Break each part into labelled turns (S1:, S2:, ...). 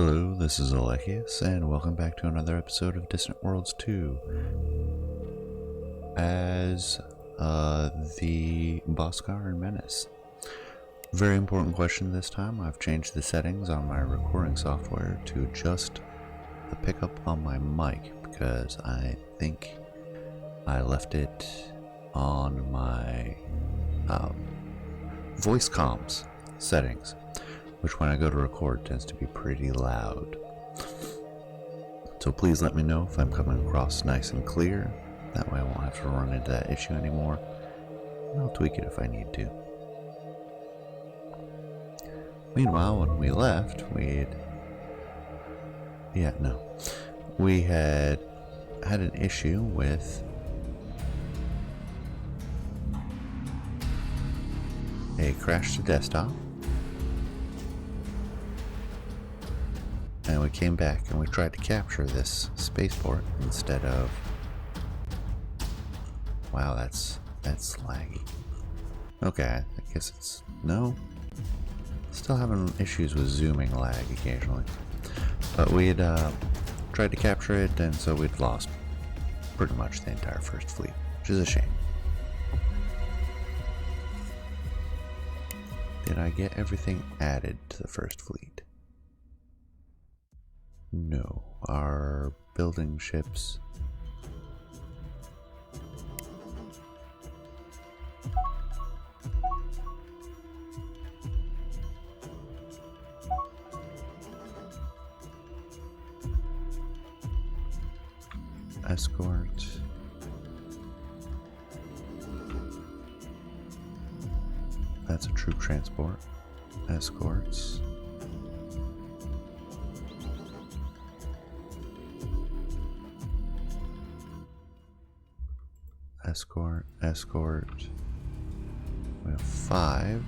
S1: Hello, this is Alechius, and welcome back to another episode of Distant Worlds 2 as the Boskaran Menace. Very important question this time. I've changed the settings on my recording software to adjust the pickup on my mic because I think I left it on my voice comms settings, which when I go to record tends to be pretty loud. So please let me know if I'm coming across nice and clear. That way I won't have to run into that issue anymore. And I'll tweak it if I need to. Meanwhile, when we left, we had an issue with a crash to desktop. And we came back and we tried to capture this spaceport instead of... Wow, that's laggy. Okay, I guess it's... No. Still having issues with zooming lag occasionally. But we had tried to capture it, and so we'd lost pretty much the entire first fleet, which is a shame. Did I get everything added to the first fleet? No, our building ships. Escort. That's a troop transport. Escorts. Escort. We have 5,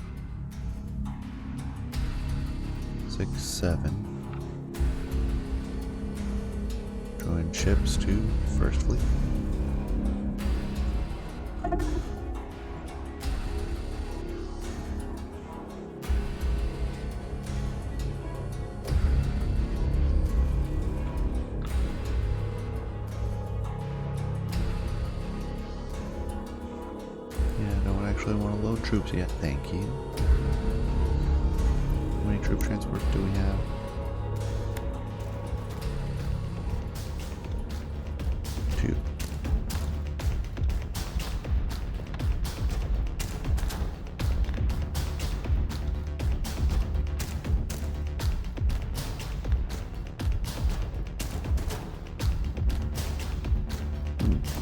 S1: 6, 7. Join ships to first fleet. Actually want to load troops yet, thank you. How many troop transports do we have? 2.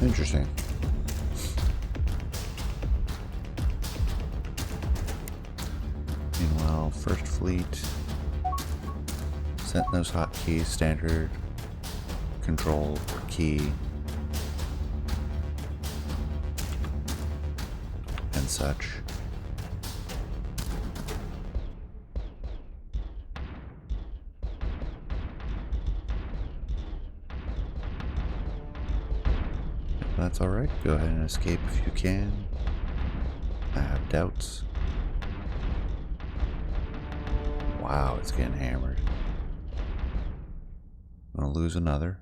S1: Interesting. Meanwhile, first fleet, setting those hotkeys, standard control key, and such. If that's alright, go ahead and escape if you can. I have doubts. Wow, it's getting hammered. I'm gonna lose another.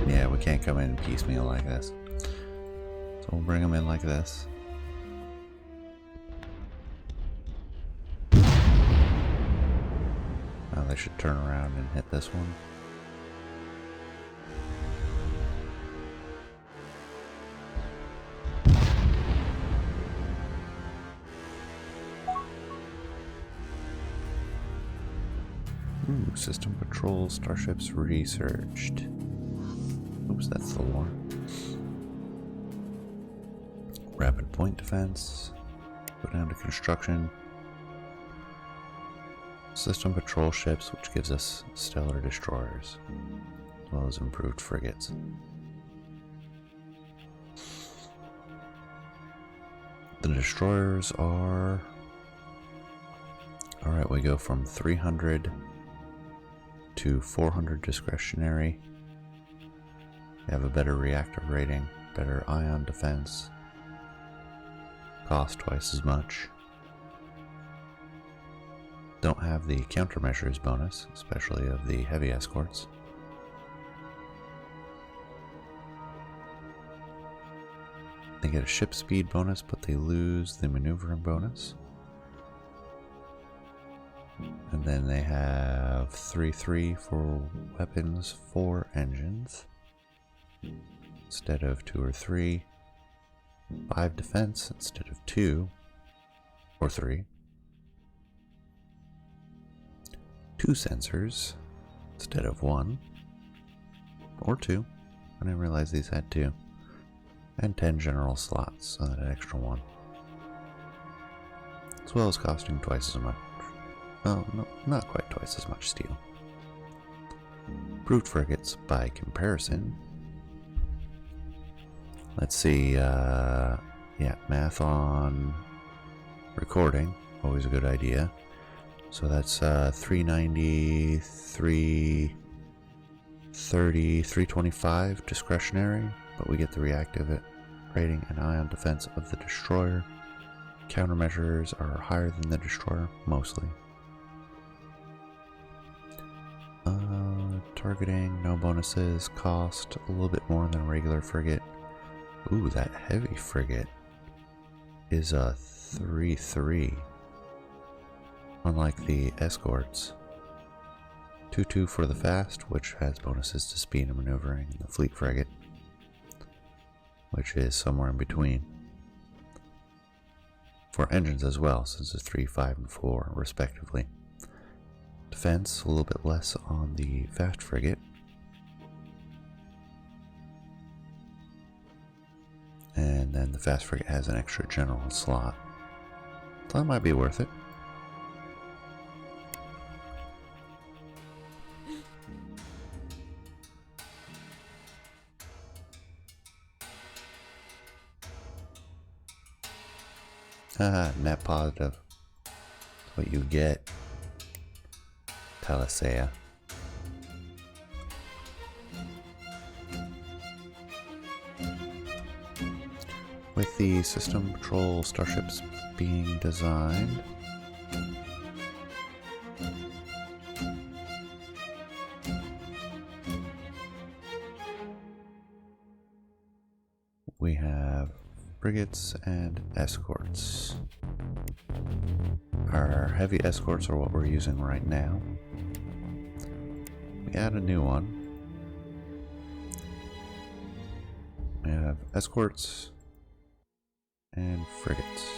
S1: Yeah, we can't come in piecemeal like this. So we'll bring them in like this. Now they should turn around and hit this one. Ooh, system patrol, starships researched. Oops, that's the war. Rapid point defense. Go down to construction. System patrol ships, which gives us stellar destroyers, as well as improved frigates. The destroyers are... Alright, we go from 300 to 400 discretionary, They have a better reactive rating, better ion defense, cost twice as much. Don't have the countermeasures bonus, especially of the heavy escorts. They get a ship speed bonus, but they lose the maneuvering bonus. And then they have 3-3 for weapons, 4 engines. Instead of 2 or 3. 5 defense instead of 2 or 3. 2 sensors instead of 1 or 2. I didn't realize these had 2. And 10 general slots, so that extra 1. As well as costing twice as much. Well, no, not quite twice as much steel. Brute frigates, by comparison. Let's see, yeah, math on recording, always a good idea. So that's 390, 330, 325 discretionary, but we get the reactive rating and ion defense of the destroyer. Countermeasures are higher than the destroyer, mostly. Targeting, no bonuses, cost a little bit more than a regular frigate. Ooh, that heavy frigate is a 3-3. Unlike the escorts. 2-2 for the fast, which has bonuses to speed and maneuvering, and the fleet frigate, which is somewhere in between. For engines as well, since it's 3, 5, and 4, respectively. Defense, a little bit less on the fast frigate. And then the fast frigate has an extra general slot. So that might be worth it. Net positive. That's what you get. Palisea. With the system patrol starships being designed, we have frigates and escorts. Our heavy escorts are what we're using right now. We add a new one. We have escorts and frigates.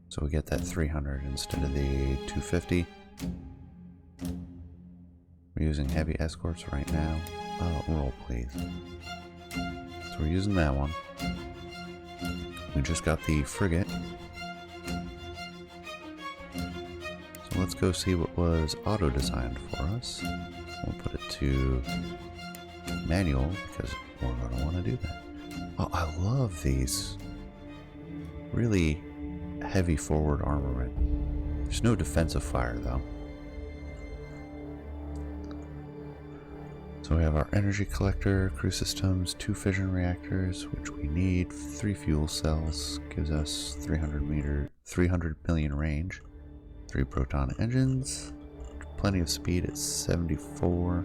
S1: So we get that 300 instead of the 250. We're using heavy escorts right now. Roll please. So we're using that one. We just got the frigate. So let's go see what was auto-designed for us. We'll put it to manual because we're going to want to do that. Oh, I love these. Really heavy forward armament. There's no defensive fire though. So we have our energy collector, crew systems, 2 fission reactors, which we need, 3 fuel cells, gives us 300 million range, 3 proton engines, plenty of speed at 74.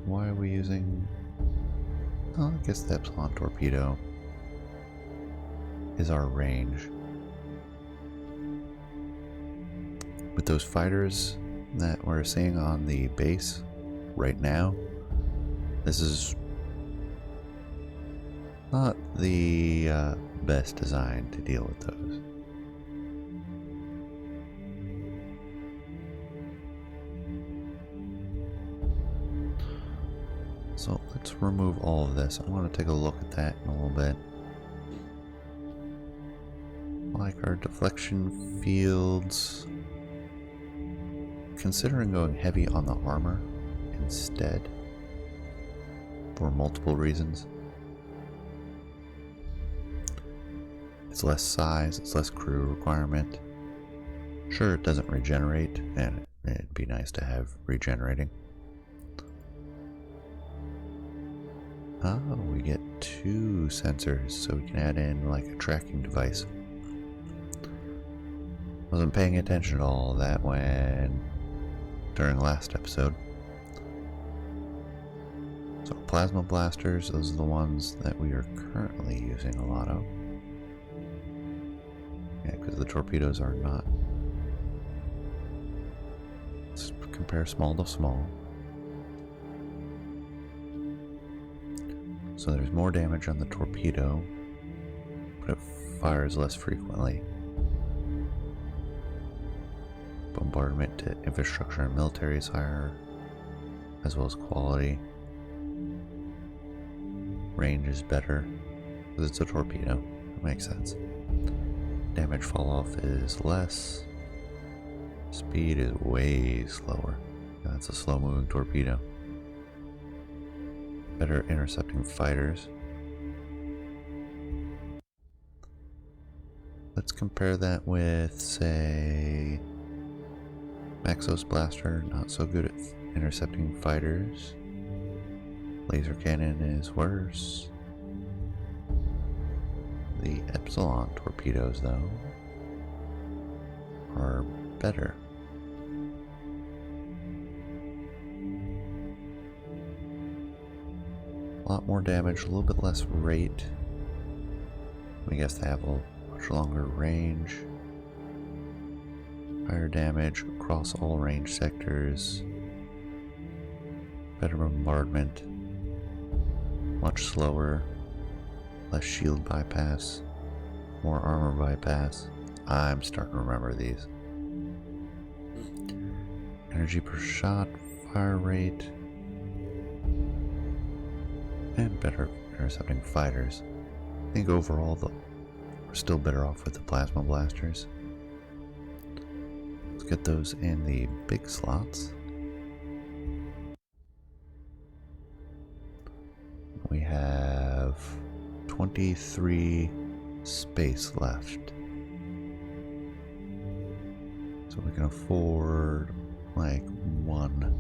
S1: Why are we using... Oh, I guess the Epsilon torpedo is our range. With those fighters that we're seeing on the base right now, this is not the best design to deal with those. So let's remove all of this. I want to take a look at that in a little bit. Like our deflection fields. Considering going heavy on the armor instead for multiple reasons. It's less size, it's less crew requirement. Sure, it doesn't regenerate, and it'd be nice to have regenerating. Oh, we get 2 sensors, so we can add in like a tracking device. Wasn't paying attention to all that during last episode. So plasma blasters, those are the ones that we are currently using a lot of. Yeah, because the torpedoes are not. Let's compare small to small. So there's more damage on the torpedo, but it fires less frequently. Bombardment to infrastructure and military is higher, as well as quality. Range is better, because it's a torpedo. It makes sense. Damage fall off is less. Speed is way slower. That's a slow moving torpedo. Better intercepting fighters. Let's compare that with, say, Maxos Blaster, not so good at intercepting fighters. Laser cannon is worse. The Epsilon torpedoes, though, are better. A lot more damage, a little bit less rate. I guess they have a much longer range. Higher damage across all range sectors. Better bombardment. Much slower. Less shield bypass. More armor bypass. I'm starting to remember these. Energy per shot, fire rate, and better intercepting fighters. I think overall, though, we're still better off with the plasma blasters. Let's get those in the big slots. We have 23 space left. So we can afford like 1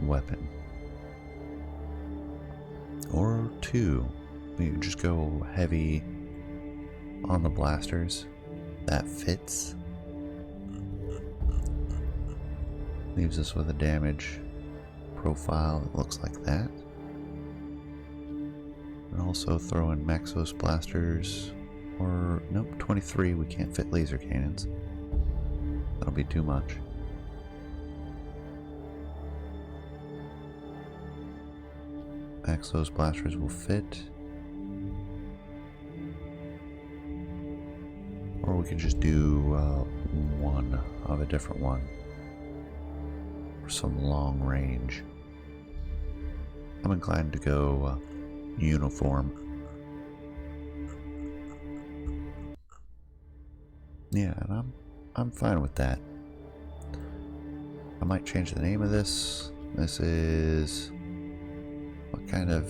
S1: weapon. Or 2. We can just go heavy on the blasters. That fits. Leaves us with a damage profile that looks like that. And also throw in Maxos blasters. Or, nope, 23. We can't fit laser cannons. That'll be too much. Maxos blasters will fit. Or we can just do one of a different one. For some long range. I'm inclined to go uniform. Yeah, and I'm fine with that. I might change the name of this. This is... What kind of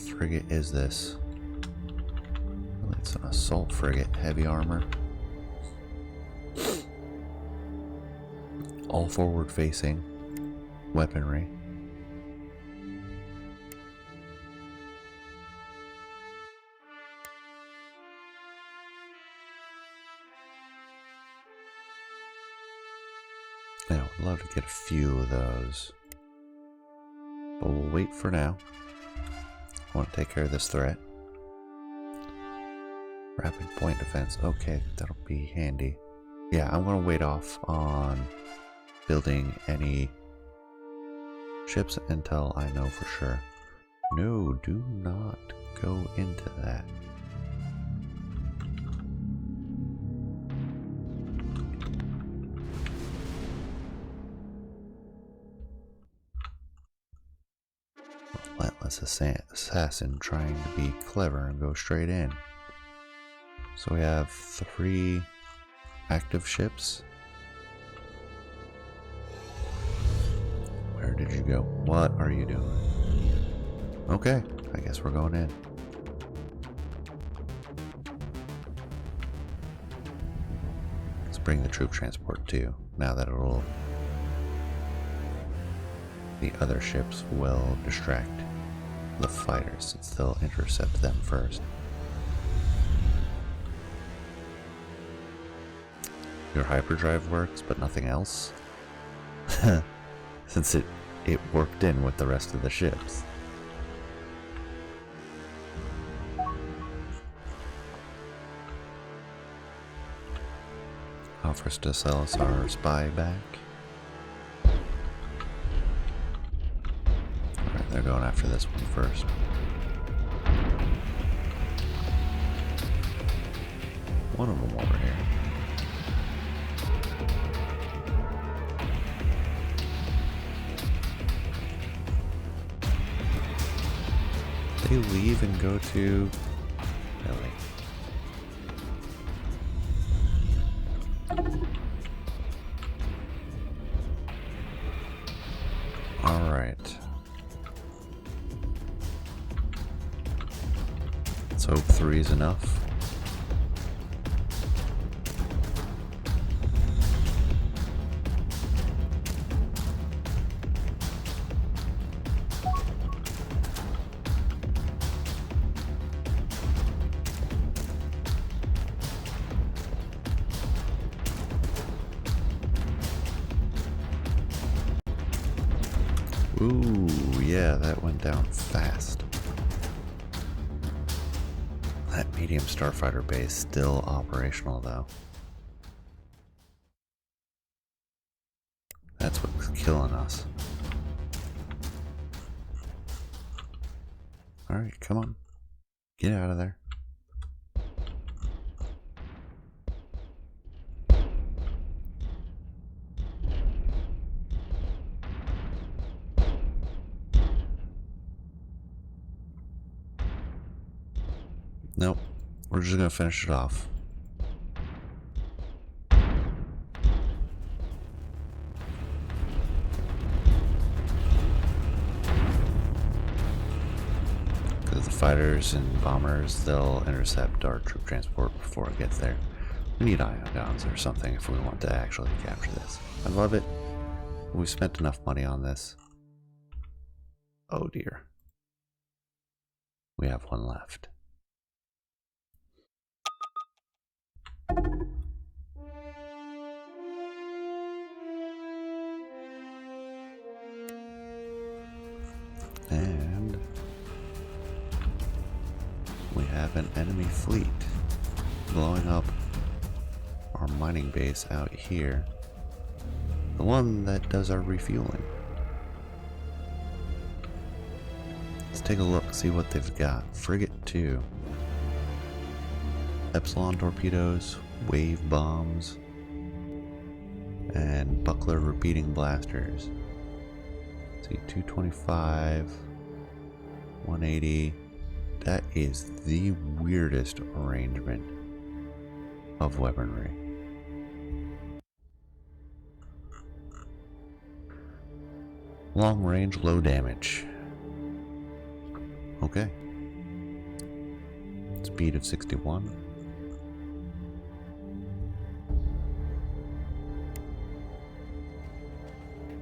S1: frigate is this? It's an assault frigate, heavy armor. All forward facing weaponry. Yeah, I would love to get a few of those. But we'll wait for now. I want to take care of this threat. Rapid point defense. Okay, that'll be handy. Yeah, I'm going to wait off on building any ships until I know for sure. No, do not go into that. Relentless assassin trying to be clever and go straight in. So we have 3 active ships. Where did you go? What are you doing? Okay, I guess we're going in. bring the troop transport too, now that the other ships will distract the fighters since they'll intercept them first. Your hyperdrive works, but nothing else? Since it worked in with the rest of the ships. Offers to sell us our spy back. Alright, they're going after this one first. One of them over here. They leave and go to Ellie. All right. Let's hope 3 is enough. Ooh, yeah, that went down fast. That medium starfighter base still operational though. That's what's killing us. Alright, come on. Get out of there. Nope, we're just gonna finish it off. Because the fighters and bombers, they'll intercept our troop transport before it gets there. We need ion guns or something if we want to actually capture this. I love it. We spent enough money on this. Oh dear. We have one left. And we have an enemy fleet blowing up our mining base out here. The one that does our refueling. Let's take a look, see what they've got. Frigate 2. Epsilon torpedoes, wave bombs, and buckler repeating blasters. Let's see, 225, 180. That is the weirdest arrangement of weaponry. Long range, low damage. Okay. Speed of 61.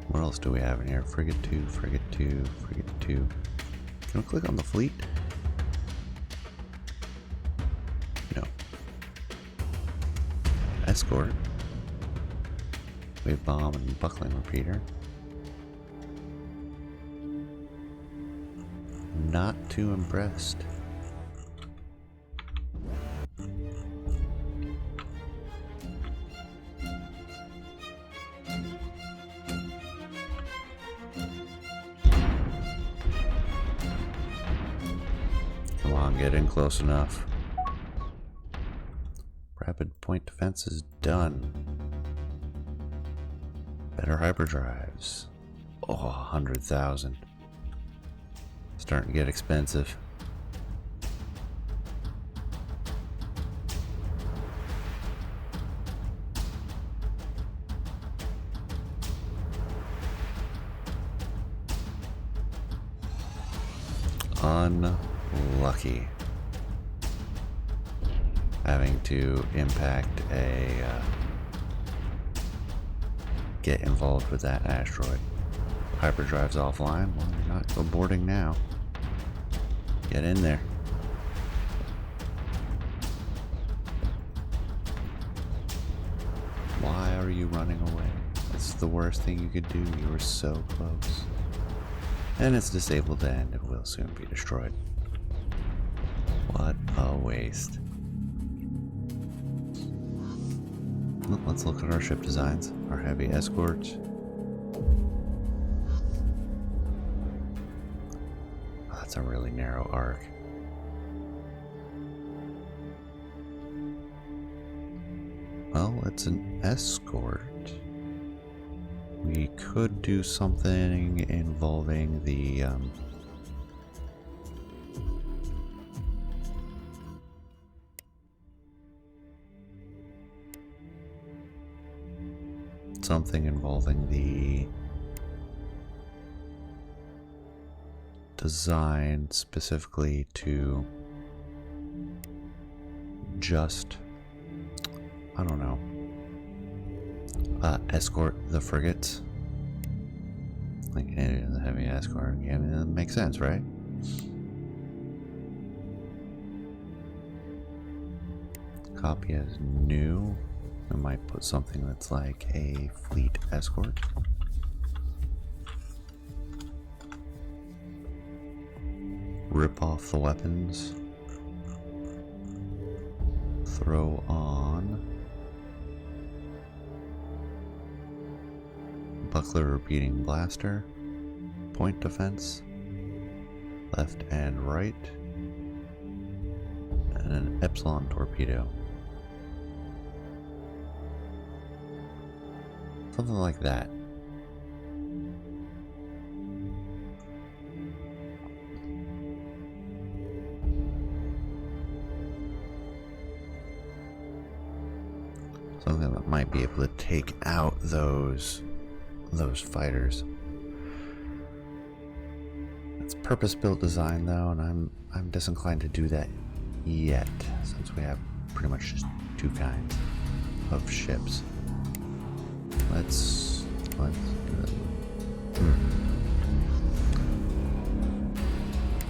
S1: What else do we have in here? Frigate 2, Frigate 2, Frigate 2. Can we click on the fleet? No. Escort. Wave bomb and buckling repeater. Not too impressed. Come on, get in close enough. Rapid point defense is done. Better hyperdrives. Oh, 100,000. Starting to get expensive. Unlucky. Having to impact a get involved with that asteroid. Hyperdrive's offline. Well, you're not boarding now. Get in there. Why are you running away? It's the worst thing you could do. You were so close. And it's disabled and it will soon be destroyed. What a waste. Let's look at our ship designs. Our heavy escort. Oh, that's a really narrow arc. Well, it's an escort. We could do something involving the design specifically to just, I don't know, escort the frigates. Like the heavy escort. Yeah, I mean, that makes sense, right? Copy as new. I might put something that's like a fleet escort. Rip off the weapons. Throw on buckler repeating blaster, point defense, left and right, and an epsilon torpedo. Something like that. Something that might be able to take out those fighters. It's purpose-built design though, and I'm disinclined to do that yet, since we have pretty much just two kinds of ships. Let's do it.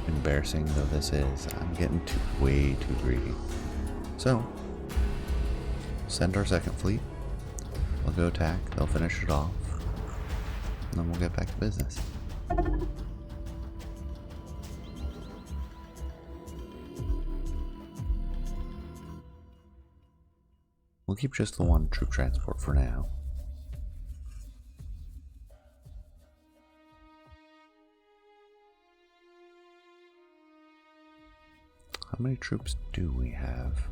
S1: Embarrassing though this is, I'm getting way too greedy. So, send our second fleet. We'll go attack, they'll finish it off, and then we'll get back to business. We'll keep just the one troop transport for now. How many troops do we have?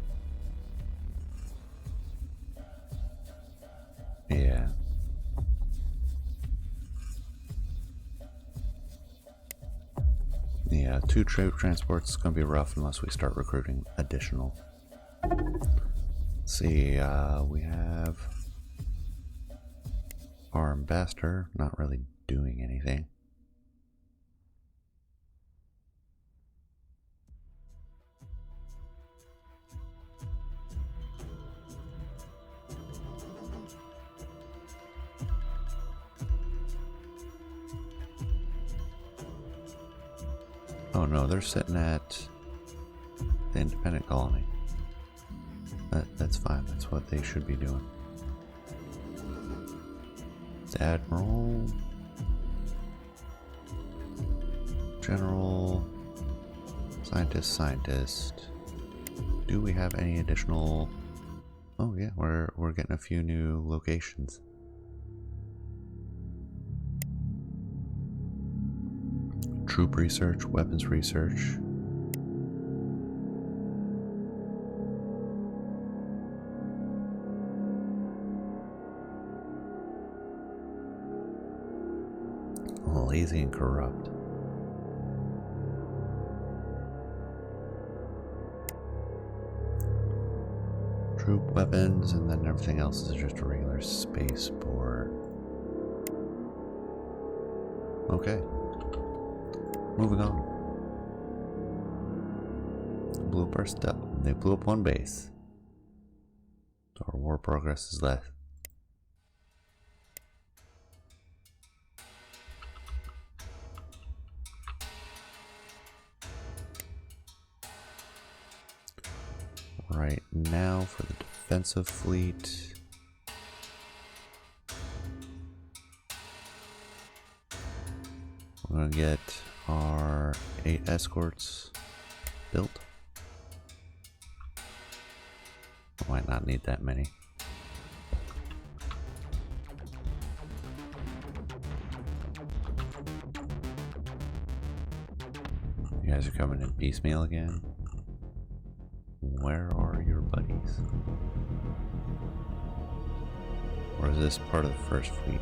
S1: Yeah. Yeah, 2 troop transports is going to be rough unless we start recruiting additional. Let's see, we have our ambassador not really doing anything. Oh no, they're sitting at the independent colony. That's fine, that's what they should be doing. It's Admiral, General, Scientist. Do we have any additional? Oh yeah, we're getting a few new locations. Troop research, weapons research. Lazy and corrupt. Troop weapons, and then everything else is just a regular spaceport. Okay. Moving on. Blew up our stuff. They blew up one base. So our war progress is less. Right now for the defensive fleet. We're going to get our 8 escorts built. Might not need that many. You guys are coming in piecemeal again. Where are your buddies? Or is this part of the first fleet?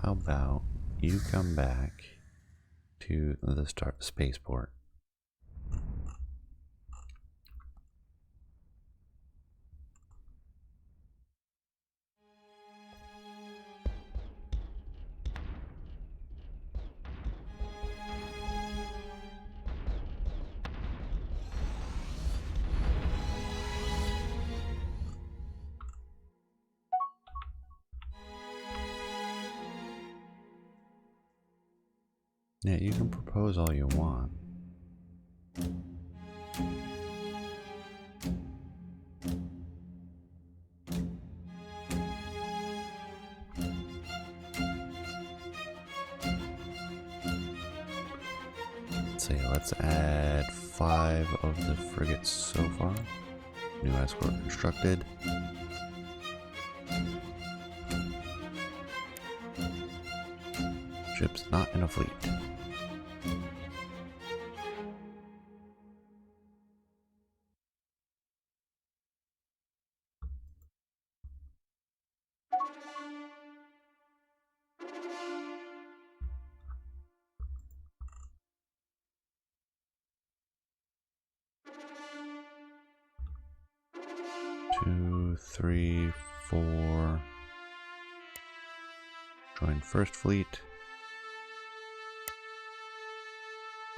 S1: How about you come back to the spaceport? Yeah, you can propose all you want. Let's see, let's add 5 of the frigates so far. New escort constructed. Ships not in a fleet. Two, three, 4. Join first fleet.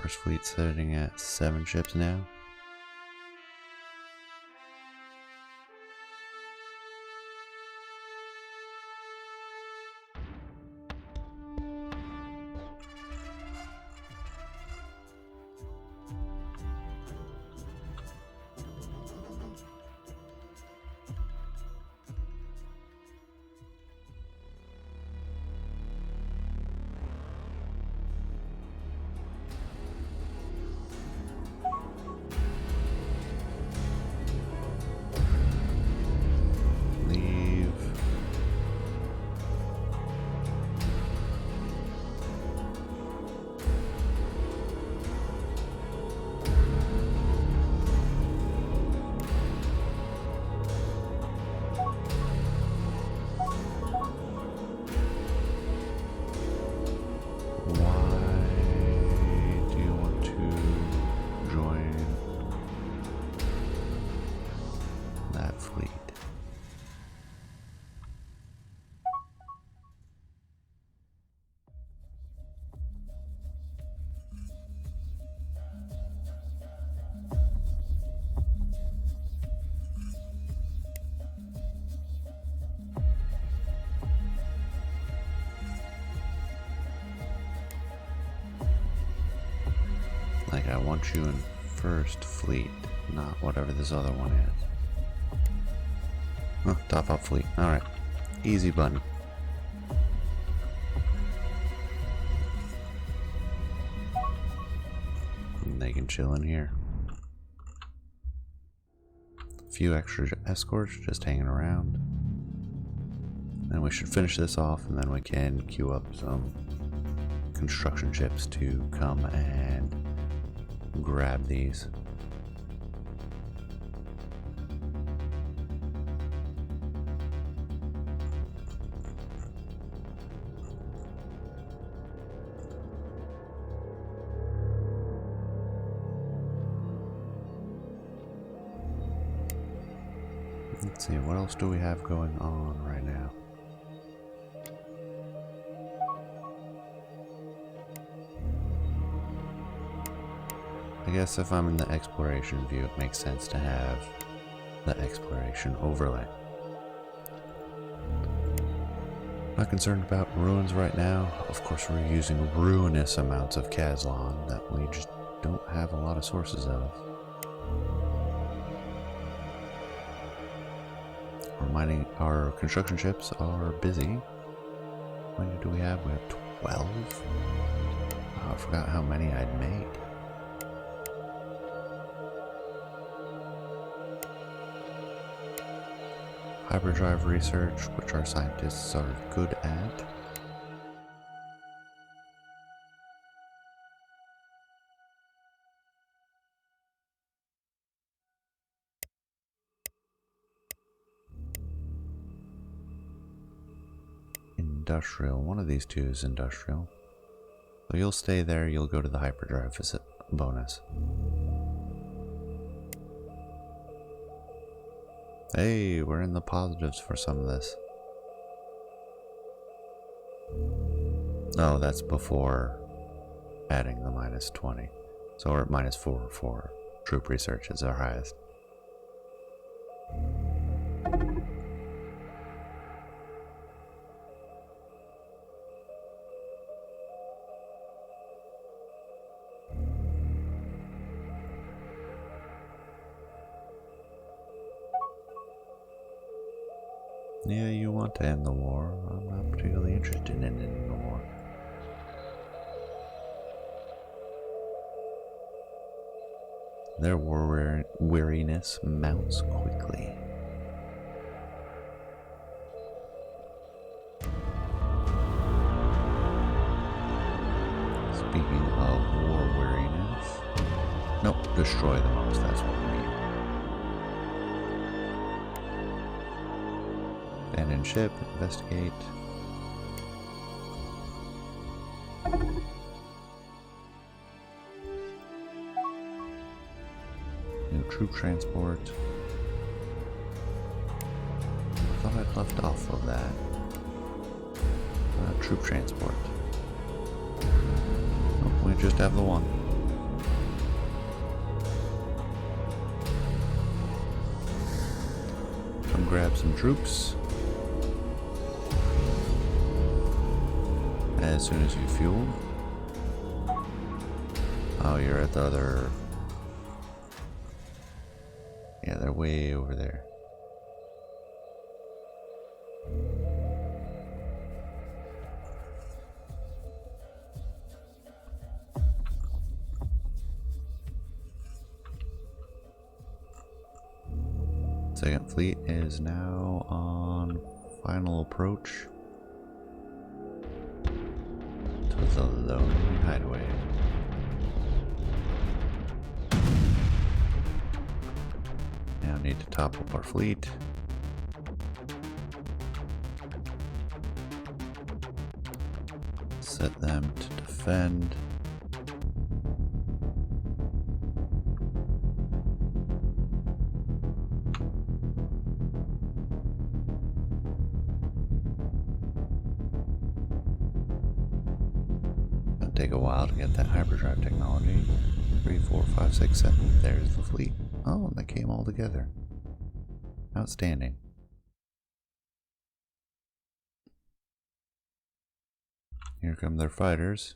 S1: First fleet sitting at 7 ships now. Like, I want you in first fleet, not whatever this other one is. Oh, top up fleet. Alright. Easy button. And they can chill in here. A few extra escorts just hanging around. And we should finish this off, and then we can queue up some construction ships to come and grab these. Let's see, what else do we have going on right now? I guess if I'm in the exploration view, it makes sense to have the exploration overlay. Not concerned about ruins right now. Of course, we're using ruinous amounts of Kazlon that we just don't have a lot of sources of. Our construction ships are busy. How many do we have? We have 12? Oh, I forgot how many I'd made. Hyperdrive research, which our scientists are good at. Industrial. One of these two is industrial. So you'll stay there, you'll go to the hyperdrive bonus. Hey, we're in the positives for some of this. Oh, that's before adding the -20. So we're at -4 for troop research is our highest. Yeah, you want to end the war. I'm not particularly interested in ending the war. Their war weariness mounts quickly. Speaking of war weariness, nope, destroy the most, that's what we need. Abandoned ship, investigate. New troop transport. I thought I'd left off of that. Troop transport. Oh, we just have the one. Come grab some troops. As soon as you fuel. Oh, you're at the other. Yeah, they're way over there. Second fleet is now on final approach to the lonely hideaway. Now need to top up our fleet. Set them to defend. Take a while to get that hyperdrive technology. 3, 4, 5, 6, 7. There's the fleet. Oh, and they came all together. Outstanding. Here come their fighters.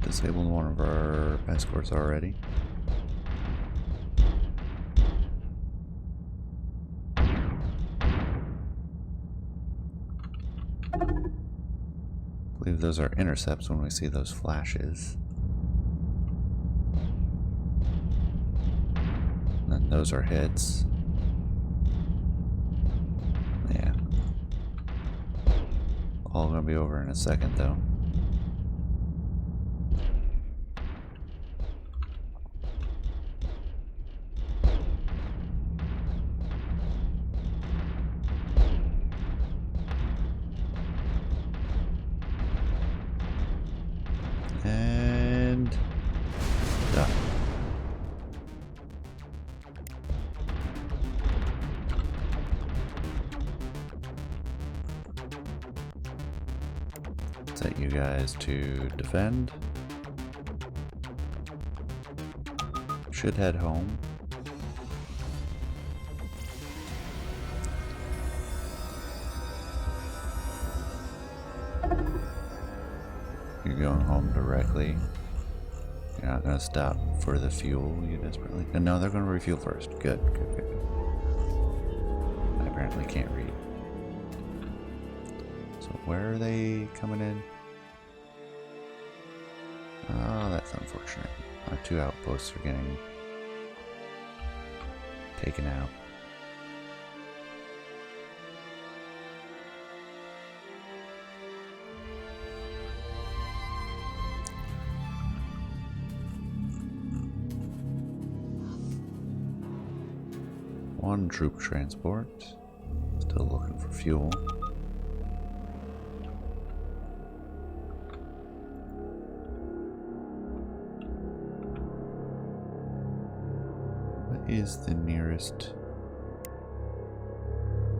S1: Disabled one of our escorts already. I believe those are intercepts when we see those flashes. And then those are hits. Yeah. All gonna be over in a second though. want you guys to defend. Should head home. You're going home directly. You're not gonna stop for the fuel you desperately. No, they're gonna refuel first. Good, good, good. I apparently can't read. So where are they coming in? Oh, that's unfortunate. Our 2 outposts are getting taken out. One troop transport. Still looking for fuel. What is the nearest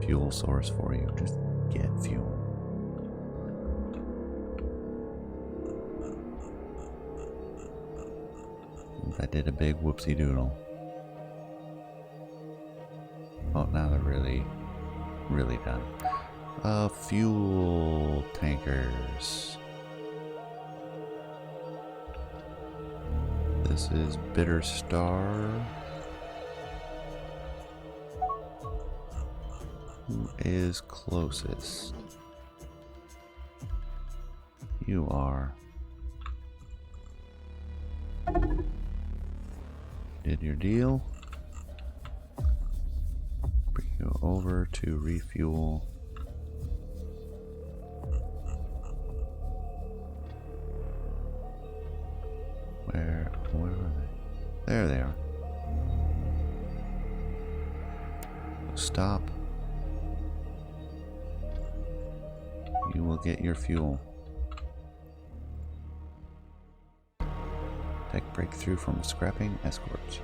S1: fuel source for you? Just get fuel. I did a big whoopsie doodle. Oh, now they're really done. Fuel tankers. This is Bitter Star. Who is closest? You are. Did your deal. Bring you over to refuel. Where are they? There they are. Stop. You will get your fuel. Tech breakthrough from scrapping escorts.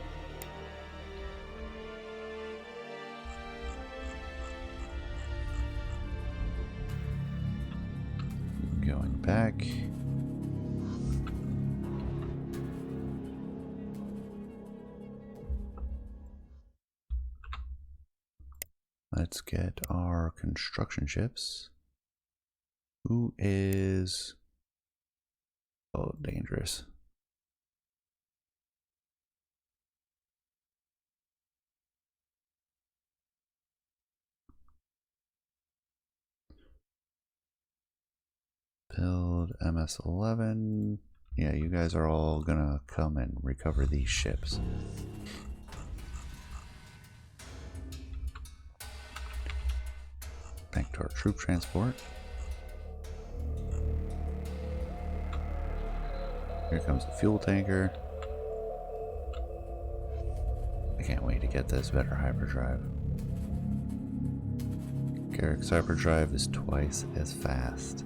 S1: Going back. Let's get our construction ships. Who is... Oh, dangerous. Build MS-11. Yeah, you guys are all gonna come and recover these ships. Back to our troop transport. Here comes the fuel tanker. I can't wait to get this better hyperdrive. Garrick's hyperdrive is twice as fast.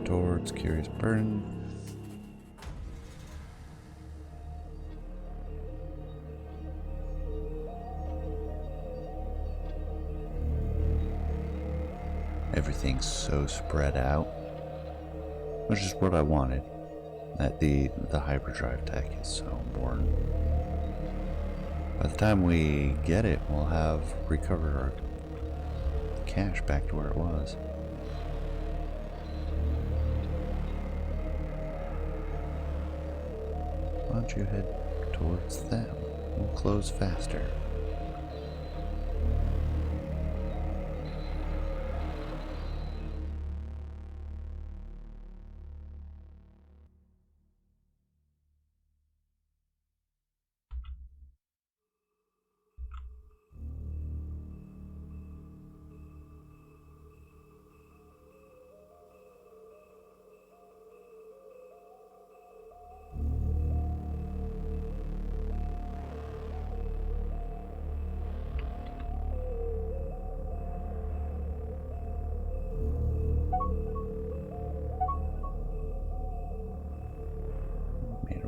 S1: Towards Curious Burden. Everything's so spread out, which is what I wanted. That the hyperdrive tech is so important. By the time we get it, we'll have recovered our cash back to where it was. Why don't you head towards them? We'll close faster.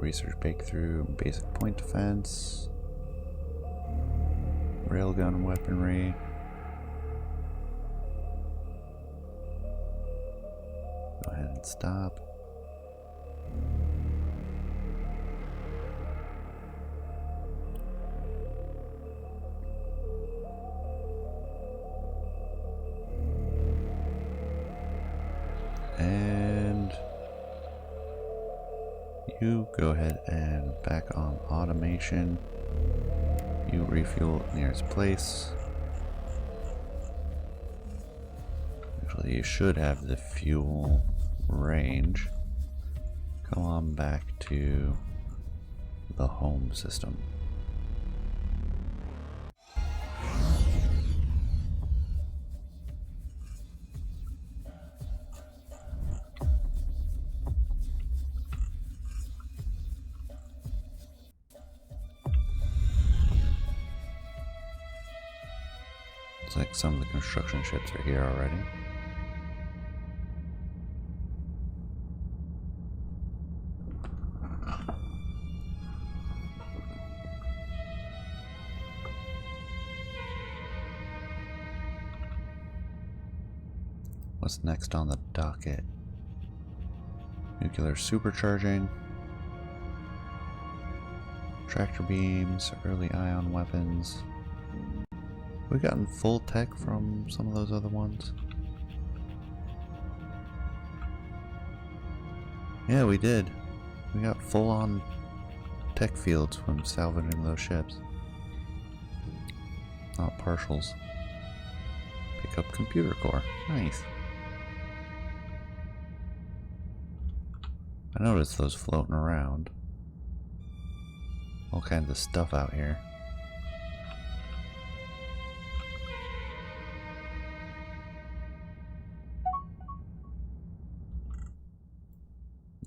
S1: research breakthrough, basic point defense, railgun weaponry. Go ahead and stop. And you go ahead and back on automation. You refuel at nearest place. Actually, you should have the fuel range. Come on back to the home system. Looks like some of the construction ships are here already. What's next on the docket? Nuclear supercharging, tractor beams, early ion weapons. We've gotten full tech from some of those other ones. Yeah, we did. We got full on tech fields from salvaging those ships. Not partials. Pick up computer core. Nice. I noticed those floating around. All kinds of stuff out here.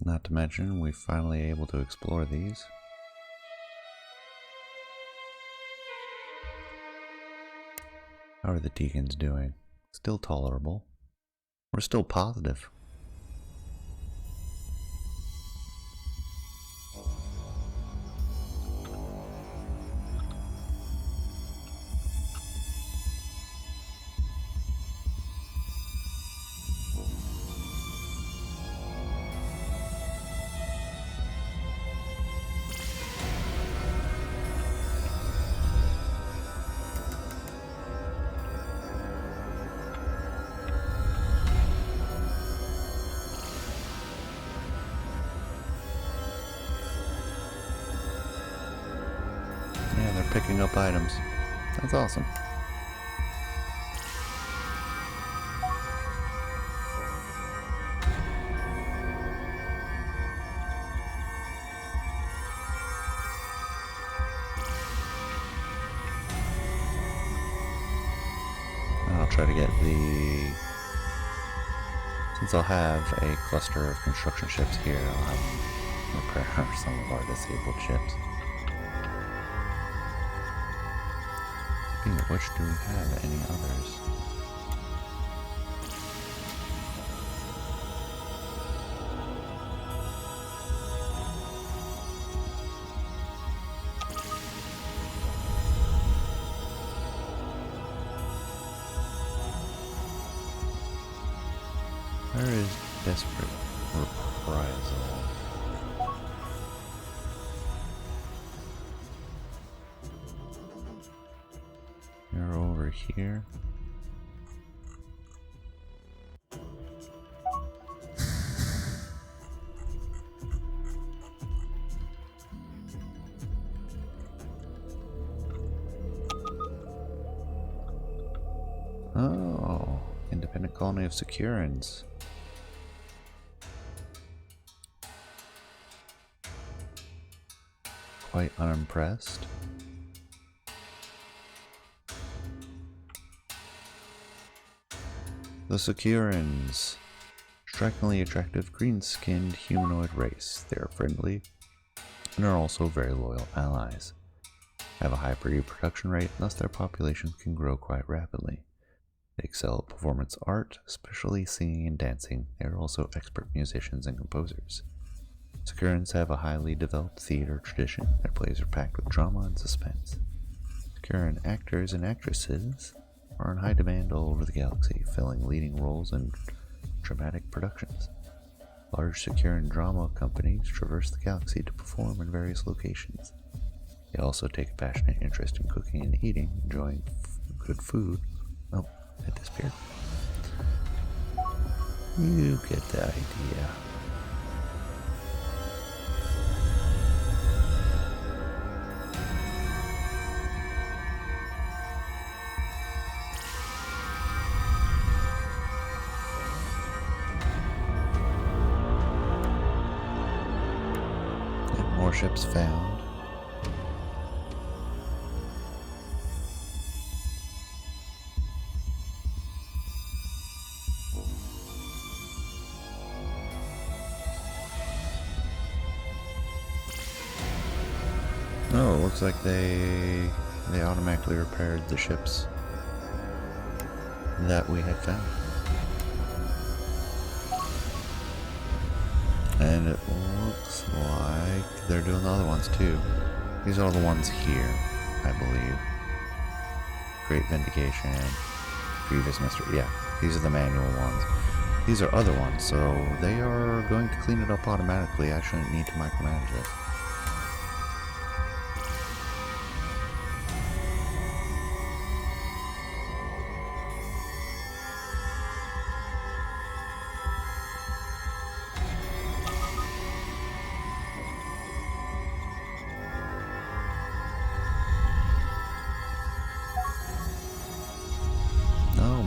S1: Not to mention, we're finally able to explore these. How are the deacons doing? Still tolerable. We're still positive. Yeah, they're picking up items. That's awesome. I'll try to get the... Since I'll have a cluster of construction ships here, I'll have repair some of our disabled ships. Speaking of which, do we have any others? Where is Desperate Reprisal? You're over here. Oh, independent colony of Securans. Quite unimpressed. The Securans. Strikingly attractive green-skinned humanoid race. They are friendly and are also very loyal allies. Have a high reproduction rate, thus their population can grow quite rapidly. They excel at performance art, especially singing and dancing. They are also expert musicians and composers. Securans have a highly developed theater tradition. Their plays are packed with drama and suspense. Securan actors and actresses are in high demand all over the galaxy, filling leading roles in dramatic productions. Large Securan drama companies traverse the galaxy to perform in various locations. They also take a passionate interest in cooking and eating, enjoying good food. Oh, it disappeared. You get the idea. More ships found. Oh, it looks like they automatically repaired the ships that we had found. And it looks like they're doing the other ones too. These are the ones here, I believe. Great Vindication, Grievous Mystery. Yeah, these are the manual ones. These are other ones, so they are going to clean it up automatically. I shouldn't need to micromanage this.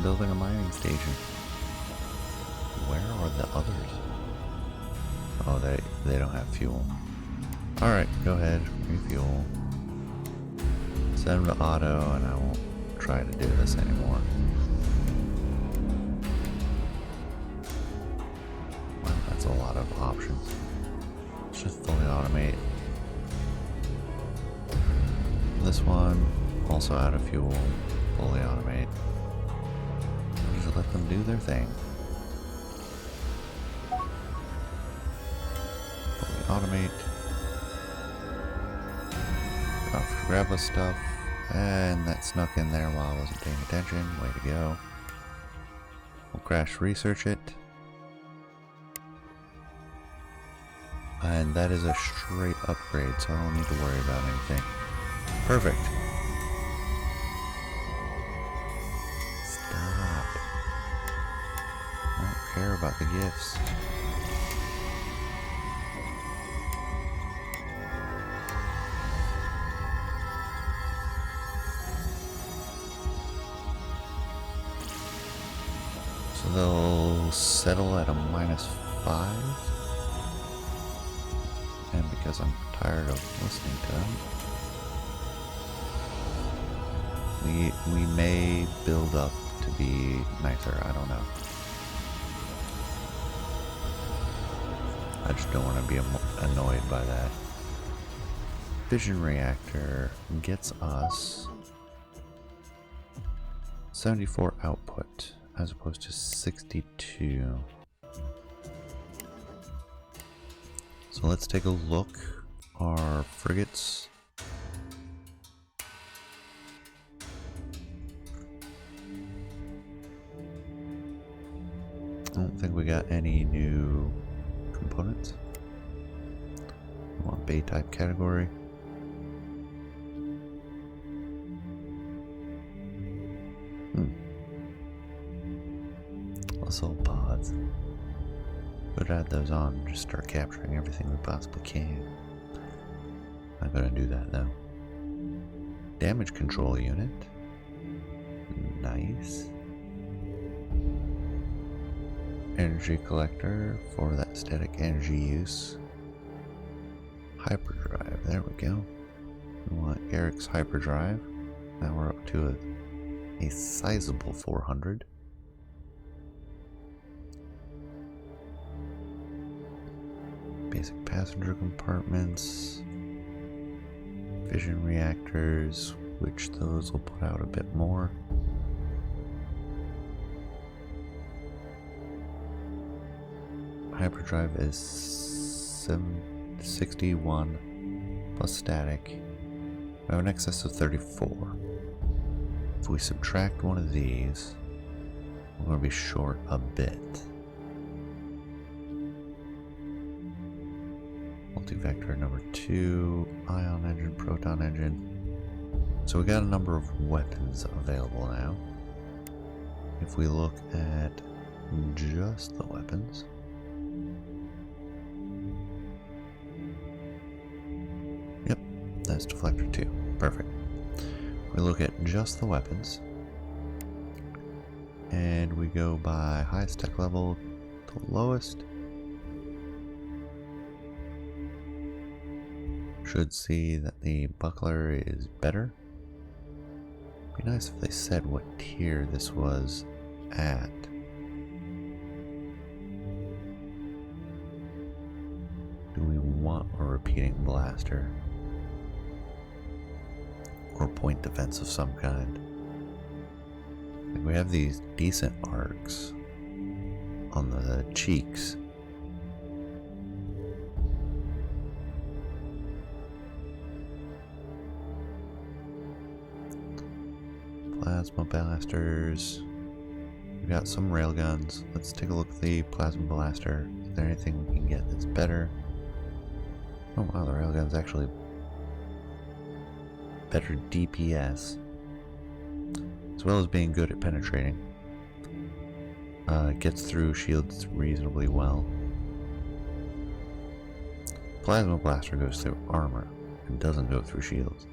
S1: Building a mining station. Where are the others? Oh, they don't have fuel. Alright, go ahead, refuel. Send them to auto, and I won't try to do this anymore. Wow, that's a lot of options. Let's just fully automate. This one, also out of fuel, fully automate. Just let them do their thing. Fully automate. Off to grab the stuff, and that snuck in there while I wasn't paying attention. Way to go. We'll crash research it. And that is a straight upgrade, so I don't need to worry about anything. Perfect. Stop. I don't care about the gifts. So they'll settle at a -5. And because I'm tired of listening to them, we may build up to be nicer. I don't know. I just don't want to be annoyed by that. Fission reactor gets us 74 output as opposed to 62. So let's take a look. Our frigates. I don't think we got any new components. We want Bay type category. Assault pods. Could add those on and just start capturing everything we possibly can. Not gonna do that though. Damage control unit. Nice. Energy collector for that static energy use. Hyperdrive, there we go. We want Eric's hyperdrive. Now we're up to a sizable 400. Basic passenger compartments. Fission reactors, which those will put out a bit more. Hyperdrive is 61 plus static. We have an excess of 34. If we subtract one of these, we're going to be short a bit. Multi-vector number 2, ion engine, proton engine. So we got a number of weapons available now. If we look at just the weapons, yep, that's deflector 2. Perfect. We look at just the weapons, and we go by highest tech level to lowest. Should see that the buckler is better. Be nice if they said what tier this was at. Do we want a repeating blaster? Or point defense of some kind? Like, we have these decent arcs on the cheeks. Plasma blasters. We got some railguns. Let's take a look at the plasma blaster. Is there anything we can get that's better? Oh wow, the railgun's actually better DPS, as well as being good at penetrating. Gets through shields reasonably well. Plasma blaster goes through armor and doesn't go through shields.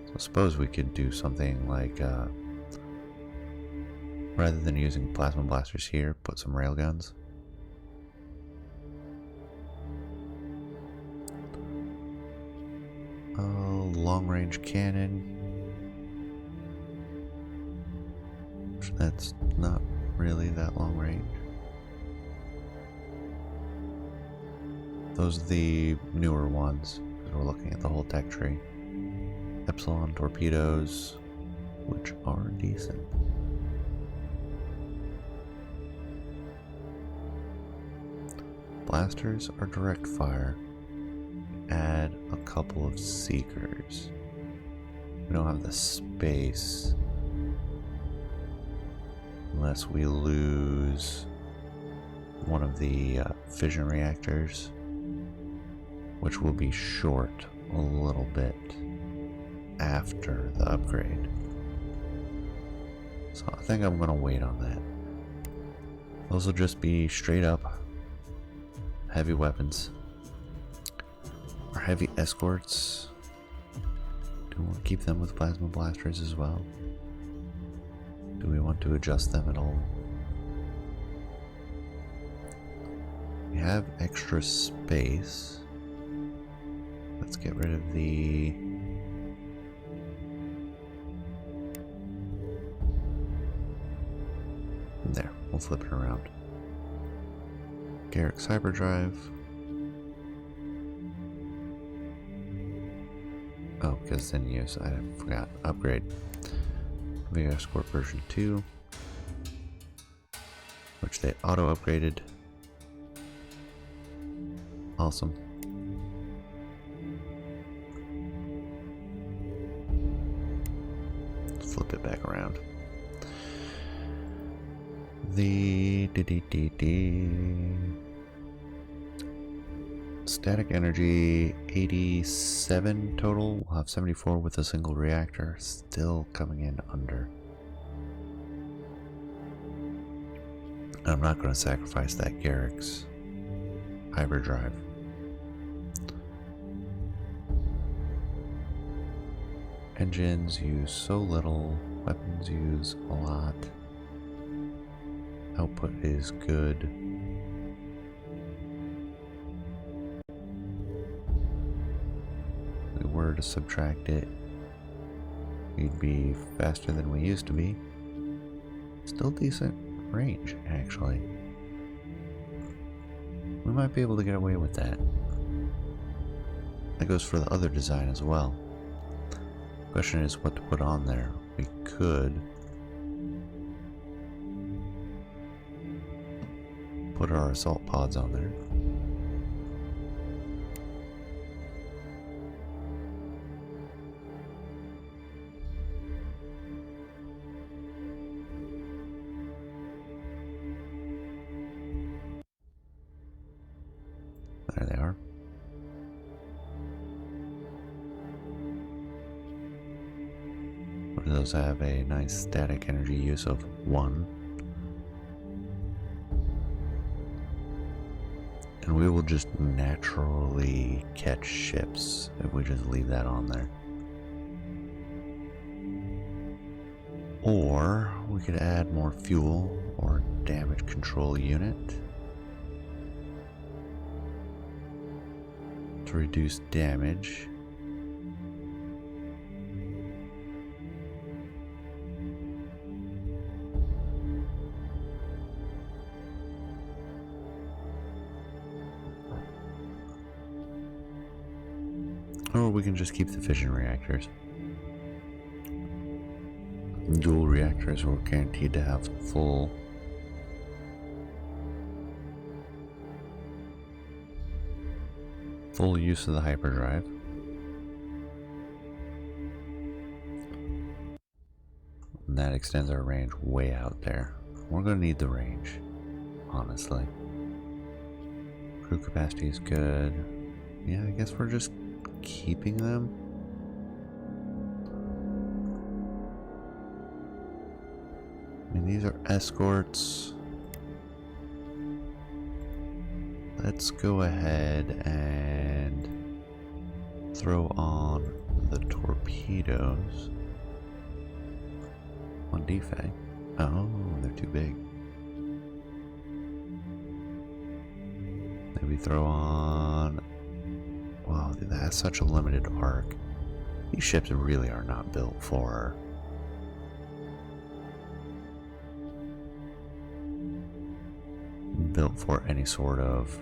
S1: So I suppose we could do something like, rather than using plasma blasters here, put some railguns. Long-range cannon. That's not really that long range. Those are the newer ones, because we're looking at the whole tech tree. Epsilon torpedoes, which are decent. Blasters are direct fire. Add a couple of seekers. We don't have the space unless we lose one of the fission reactors, which will be short a little bit after the upgrade. So I think I'm gonna wait on that. Those will just be straight up heavy weapons. Our heavy escorts, do we want to keep them with plasma blasters as well? Do we want to adjust them at all? We have extra space. Let's get rid of the... There, we'll flip it around. Garrick's hyperdrive. Oh, because it's in use. I forgot. Upgrade. Big Escort version 2, which they auto upgraded. Awesome. Let's flip it back around. The static energy 87 total. We'll have 74 with a single reactor, still coming in under. I'm not going to sacrifice that Garrick's hyperdrive. Engines use so little, weapons use a lot. Output is good. If we were to subtract it, we'd be faster than we used to be. Still decent range, actually. We might be able to get away with that. That goes for the other design as well. Question is what to put on there. We could put our assault pods on there. those have a nice static energy use of 1. And we will just naturally catch ships if we just leave that on there. Or we could add more fuel or damage control unit to reduce damage. Or we can just keep the fission reactors. Dual reactors were guaranteed to have full use of the hyperdrive. And that extends our range way out there. We're going to need the range, honestly. Crew capacity is good. Yeah, I guess we're just keeping them. I mean, these are escorts. Let's go ahead and throw on the torpedoes. One defect. Oh, they're too big. Maybe throw on... Wow, that's such a limited arc. These ships really are not built for... any sort of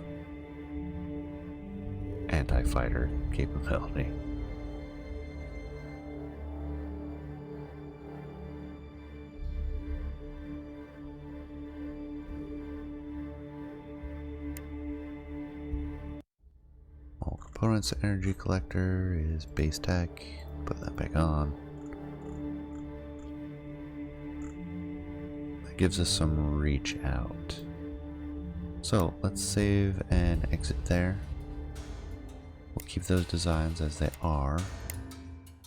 S1: anti-fighter capability. All components, energy collector is base tech. Put that back on. That gives us some reach out. So let's save and exit there. We'll keep those designs as they are.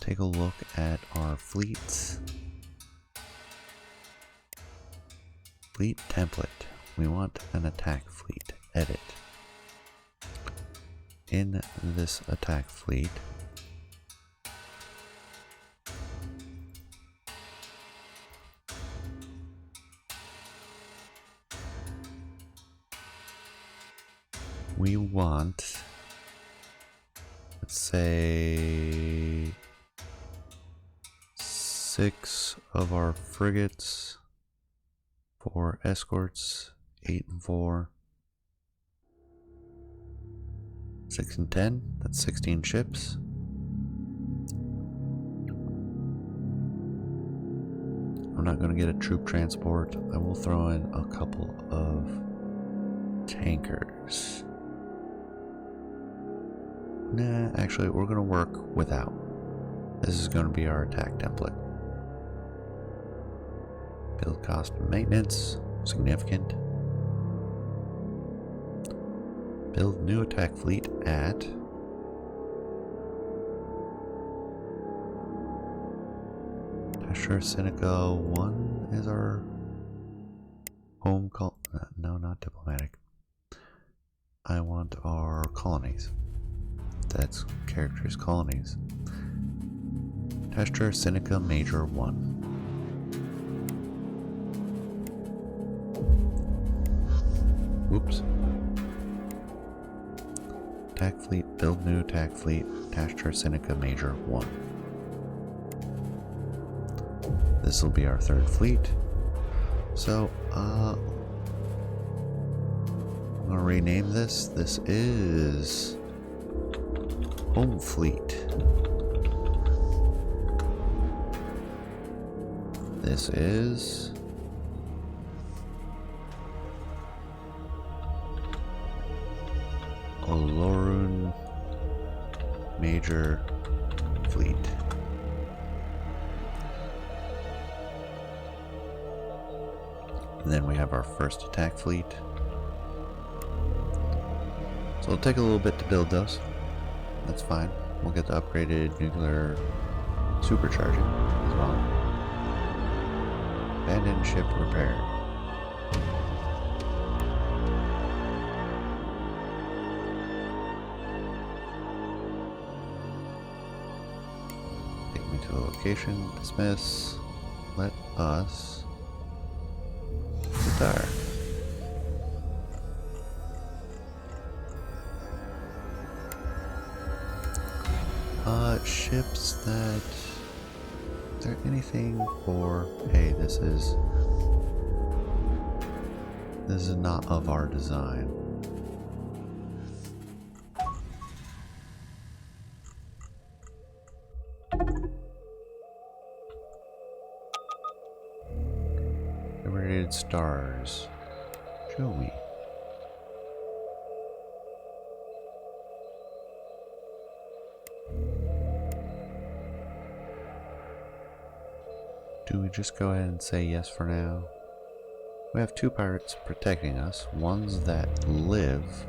S1: Take a look at our fleets. Fleet template. We want an attack fleet. Edit. In this attack fleet, we want, let's say, 6 of our frigates, 4 escorts, 8 and 4, 6 and 10, that's 16 ships. I'm not going to get a troop transport. I will throw in a couple of tankers. Nah, actually, we're going to work without. This is going to be our attack template. Build cost and maintenance, significant. Build new attack fleet at Tasher Seneca 1 is our home call. No, not diplomatic. I want our colonies. That's characters colonies. Tasher Seneca Major 1. Whoops. Attack fleet, build new attack fleet, Tasher Seneca Major 1. This will be our 3rd fleet. So, I'm gonna rename this. This is Home Fleet. This is Olorun Major Fleet. And then we have our 1st attack fleet. So it'll take a little bit to build those. That's fine. We'll get the upgraded nuclear supercharging as well. Abandoned ship repaired. Take me to the location. Dismiss. Let us retire. Ships that... Is there anything for... Hey, this is not of our design. Liberated stars. Show me. Do we just go ahead and say yes for now? We have two pirates protecting us, ones that live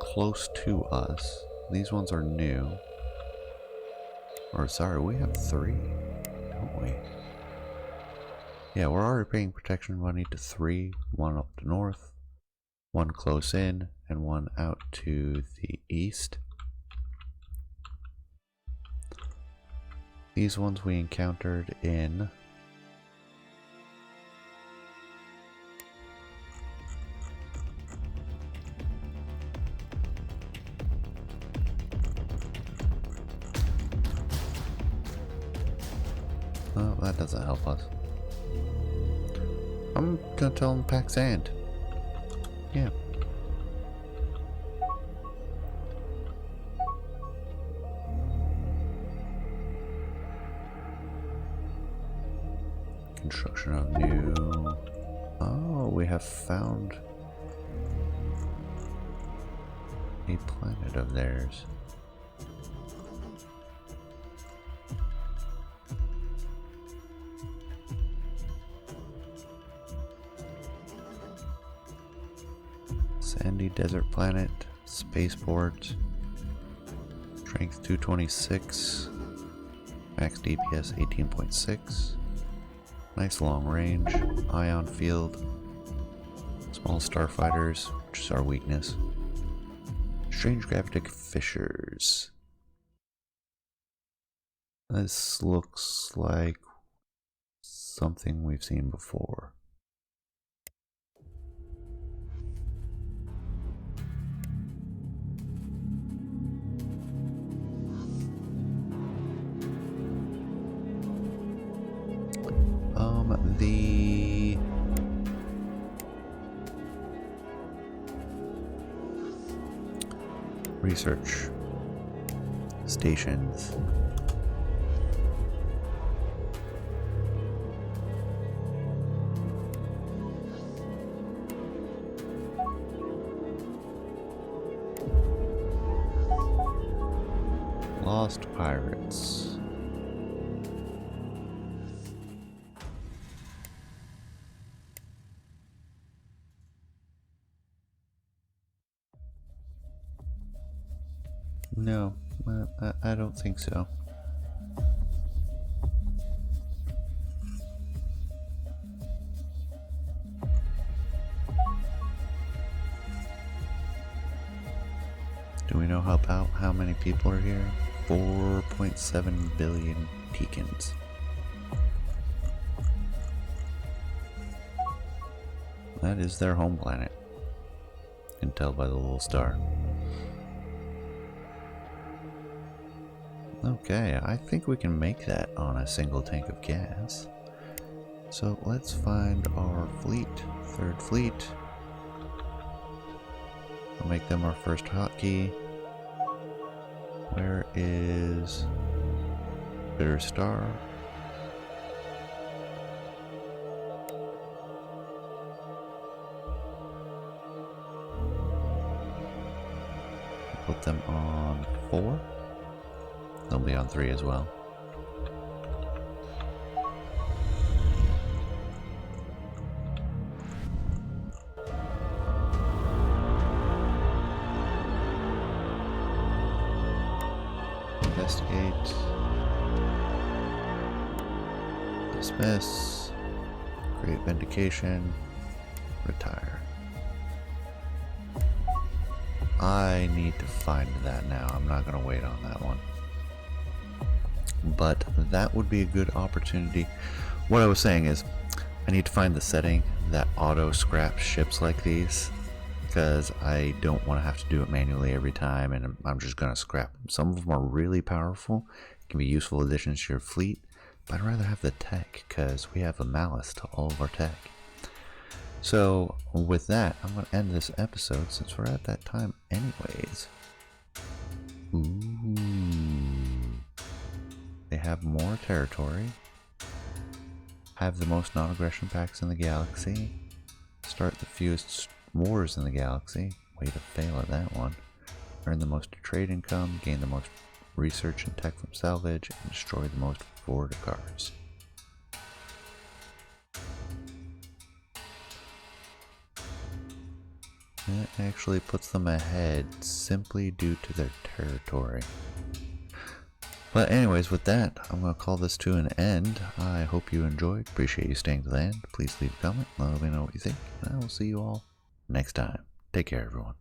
S1: close to us. These ones are new. Or sorry, we have three, don't we? Yeah, we're already paying protection money to three, one up the north, one close in, and one out to the east. These ones we encountered in oh, that doesn't help us. I'm gonna tell them pack sand. Yeah. Construction of new... Oh, we have found a planet of theirs. Sandy desert planet, spaceport, strength 226, max DPS 18.6. Nice long range, ion field, small starfighters, which is our weakness. Strange gravitic fissures. This looks like something we've seen before. The research stations. Lost pirates. No, I don't think so. Do we know about how many people are here? 4.7 billion Teekans. That is their home planet. You can tell by the little star. Okay, I think we can make that on a single tank of gas. So let's find our fleet, third fleet. We'll make them our first hotkey. Where is Bitter Star? Put them on 4. They'll be on 3 as well. Investigate. Dismiss. Create vindication. Retire. I need to find that now. I'm not going to wait on that one. But that would be a good opportunity. What I was saying is, I need to find the setting that auto scraps ships like these, because I don't want to have to do it manually every time, and I'm just going to scrap them. Some of them are really powerful, can be useful additions to your fleet, but I'd rather have the tech, because we have a malice to all of our tech. So with that, I'm going to end this episode since we're at that time anyways. Ooh. They have more territory. Have the most non-aggression packs in the galaxy. Start the fewest wars in the galaxy. Way to fail at that one. Earn the most trade income. Gain the most research and tech from salvage. And destroy the most forward cars. That actually puts them ahead simply due to their territory. But anyways, with that, I'm going to call this to an end. I hope you enjoyed. Appreciate you staying to the end. Please leave a comment. Let me know what you think. And I will see you all next time. Take care, everyone.